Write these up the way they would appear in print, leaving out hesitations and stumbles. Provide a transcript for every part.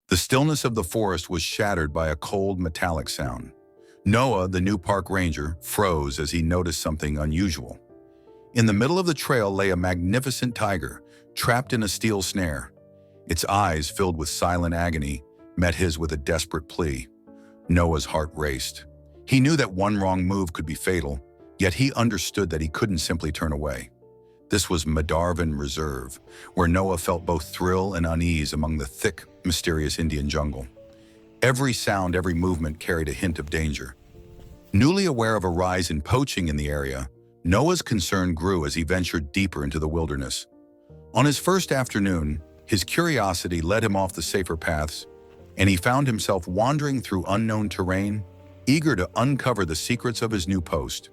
The stillness of the forest was shattered by a cold, metallic sound. Noah, the new park ranger, froze as he noticed something unusual. In the middle of the trail lay a magnificent tiger, trapped in a steel snare. Its eyes, filled with silent agony, met his with a desperate plea. Noah's heart raced. He knew that one wrong move could be fatal, yet he understood that he couldn't simply turn away. This was Medarvan Reserve, where Noah felt both thrill and unease among the thick, mysterious Indian jungle. Every sound, every movement carried a hint of danger. Newly aware of a rise in poaching in the area, Noah's concern grew as he ventured deeper into the wilderness. On his first afternoon, his curiosity led him off the safer paths, and he found himself wandering through unknown terrain, eager to uncover the secrets of his new post.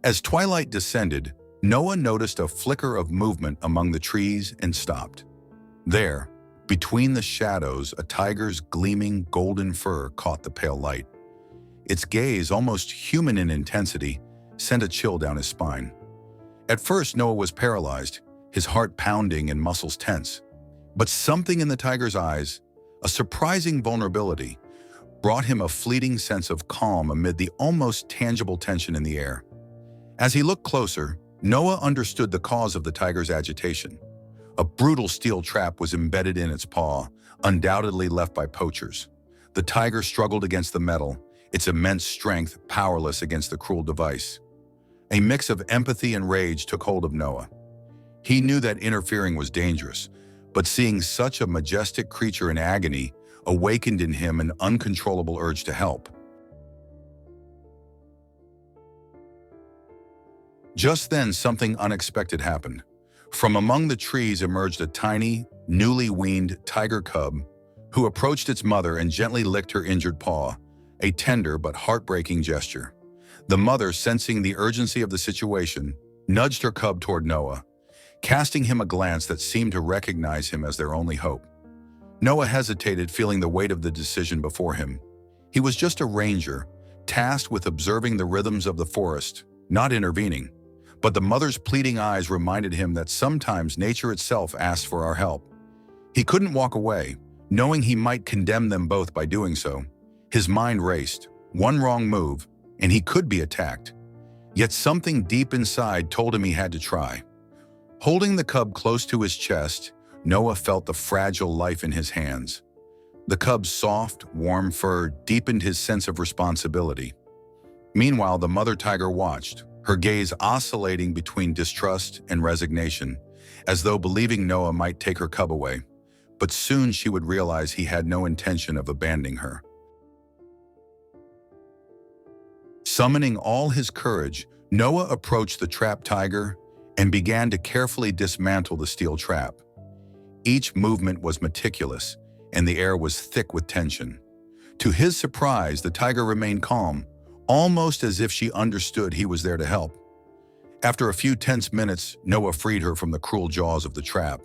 As twilight descended, Noah noticed a flicker of movement among the trees and stopped. There, between the shadows, a tiger's gleaming golden fur caught the pale light. Its gaze, almost human in intensity, sent a chill down his spine. At first, Noah was paralyzed, his heart pounding and muscles tense. But something in the tiger's eyes, a surprising vulnerability, brought him a fleeting sense of calm amid the almost tangible tension in the air. As he looked closer, Noah understood the cause of the tiger's agitation. A brutal steel trap was embedded in its paw, undoubtedly left by poachers. The tiger struggled against the metal, its immense strength powerless against the cruel device. A mix of empathy and rage took hold of Noah. He knew that interfering was dangerous, but seeing such a majestic creature in agony awakened in him an uncontrollable urge to help. Just then, something unexpected happened. From among the trees emerged a tiny, newly weaned tiger cub who approached its mother and gently licked her injured paw, a tender but heartbreaking gesture. The mother, sensing the urgency of the situation, nudged her cub toward Noah, casting him a glance that seemed to recognize him as their only hope. Noah hesitated, feeling the weight of the decision before him. He was just a ranger, tasked with observing the rhythms of the forest, not intervening. But the mother's pleading eyes reminded him that sometimes nature itself asks for our help. He couldn't walk away, knowing he might condemn them both by doing so. His mind raced. One wrong move, and he could be attacked. Yet something deep inside told him he had to try. Holding the cub close to his chest, Noah felt the fragile life in his hands. The cub's soft, warm fur deepened his sense of responsibility. Meanwhile, the mother tiger watched, her gaze oscillating between distrust and resignation, as though believing Noah might take her cub away. But soon she would realize he had no intention of abandoning her. Summoning all his courage, Noah approached the trapped tiger and began to carefully dismantle the steel trap. Each movement was meticulous, and the air was thick with tension. To his surprise, the tiger remained calm, almost as if she understood he was there to help. After a few tense minutes, Noah freed her from the cruel jaws of the trap.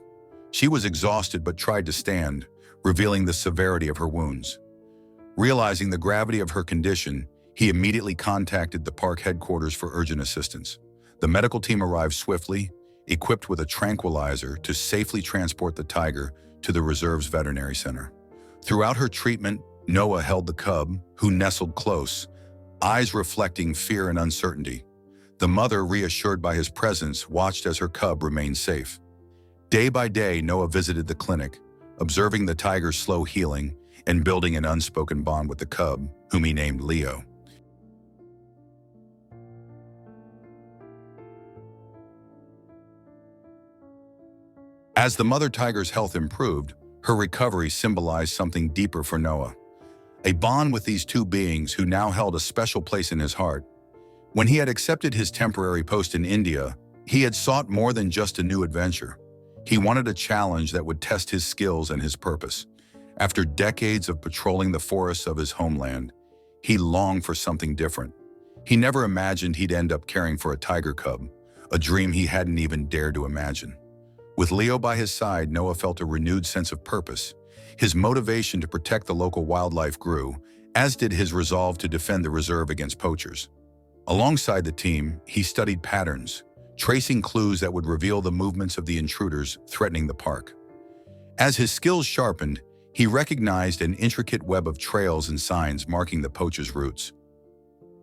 She was exhausted but tried to stand, revealing the severity of her wounds. Realizing the gravity of her condition, he immediately contacted the park headquarters for urgent assistance. The medical team arrived swiftly, equipped with a tranquilizer to safely transport the tiger to the reserve's veterinary center. Throughout her treatment, Noah held the cub, who nestled close, eyes reflecting fear and uncertainty. The mother, reassured by his presence, watched as her cub remained safe. Day by day, Noah visited the clinic, observing the tiger's slow healing and building an unspoken bond with the cub, whom he named Leo. As the mother tiger's health improved, her recovery symbolized something deeper for Noah. A bond with these two beings who now held a special place in his heart. When he had accepted his temporary post in India, he had sought more than just a new adventure. He wanted a challenge that would test his skills and his purpose. After decades of patrolling the forests of his homeland, he longed for something different. He never imagined he'd end up caring for a tiger cub, a dream he hadn't even dared to imagine. With Leo by his side, Noah felt a renewed sense of purpose. His motivation to protect the local wildlife grew, as did his resolve to defend the reserve against poachers. Alongside the team, he studied patterns, tracing clues that would reveal the movements of the intruders threatening the park. As his skills sharpened, He recognized an intricate web of trails and signs marking the poachers' routes.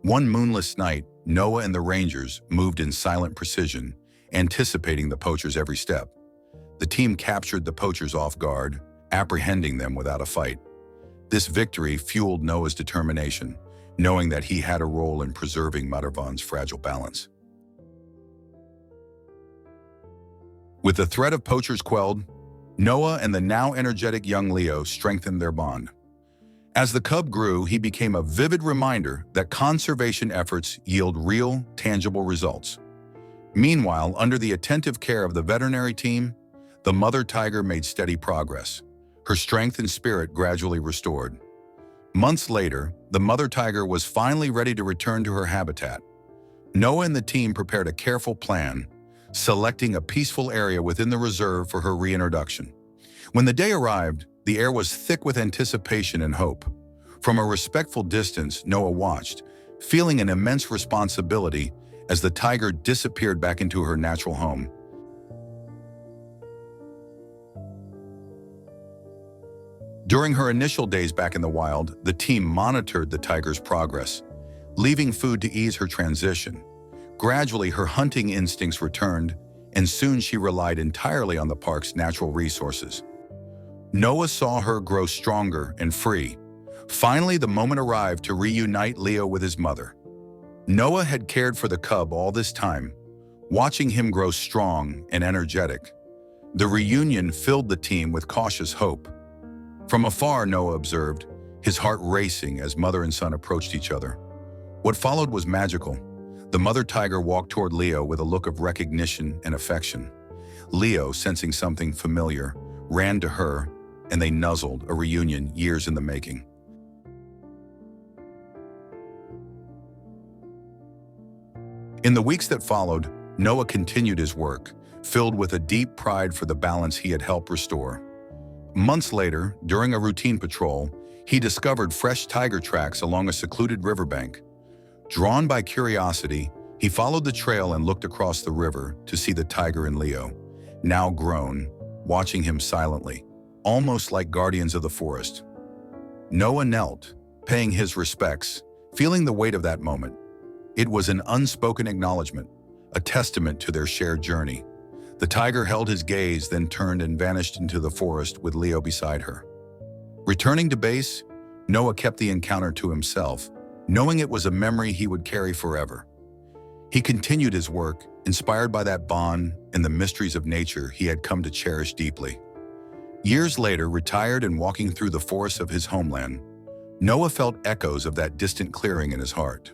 One moonless night, Noah and the rangers moved in silent precision, anticipating the poachers' every step. The team captured the poachers off guard, apprehending them without a fight. This victory fueled Noah's determination, knowing that he had a role in preserving Mattervahn's fragile balance. With the threat of poachers quelled, Noah and the now energetic young Leo strengthened their bond. As the cub grew, he became a vivid reminder that conservation efforts yield real, tangible results. Meanwhile, under the attentive care of the veterinary team, the mother tiger made steady progress, her strength and spirit gradually restored. Months later, the mother tiger was finally ready to return to her habitat. Noah and the team prepared a careful plan, selecting a peaceful area within the reserve for her reintroduction. When the day arrived, the air was thick with anticipation and hope. From a respectful distance, Noah watched, feeling an immense responsibility as the tiger disappeared back into her natural home. During her initial days back in the wild, the team monitored the tiger's progress, leaving food to ease her transition. Gradually, her hunting instincts returned, and soon she relied entirely on the park's natural resources. Noah saw her grow stronger and free. Finally, the moment arrived to reunite Leo with his mother. Noah had cared for the cub all this time, watching him grow strong and energetic. The reunion filled the team with cautious hope. From afar, Noah observed, his heart racing as mother and son approached each other. What followed was magical. The mother tiger walked toward Leo with a look of recognition and affection. Leo, sensing something familiar, ran to her, and they nuzzled, a reunion years in the making. In the weeks that followed, Noah continued his work, filled with a deep pride for the balance he had helped restore. Months later, during a routine patrol, he discovered fresh tiger tracks along a secluded riverbank. Drawn by curiosity, he followed the trail and looked across the river to see the tiger and Leo, now grown, watching him silently, almost like guardians of the forest. Noah knelt, paying his respects, feeling the weight of that moment. It was an unspoken acknowledgement, a testament to their shared journey. The tiger held his gaze, then turned and vanished into the forest with Leo beside her. Returning to base, Noah kept the encounter to himself, knowing it was a memory he would carry forever. He continued his work, inspired by that bond and the mysteries of nature he had come to cherish deeply. Years later, retired and walking through the forests of his homeland, Noah felt echoes of that distant clearing in his heart.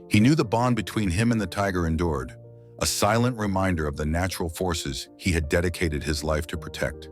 He knew the bond between him and the tiger endured, a silent reminder of the natural forces he had dedicated his life to protect.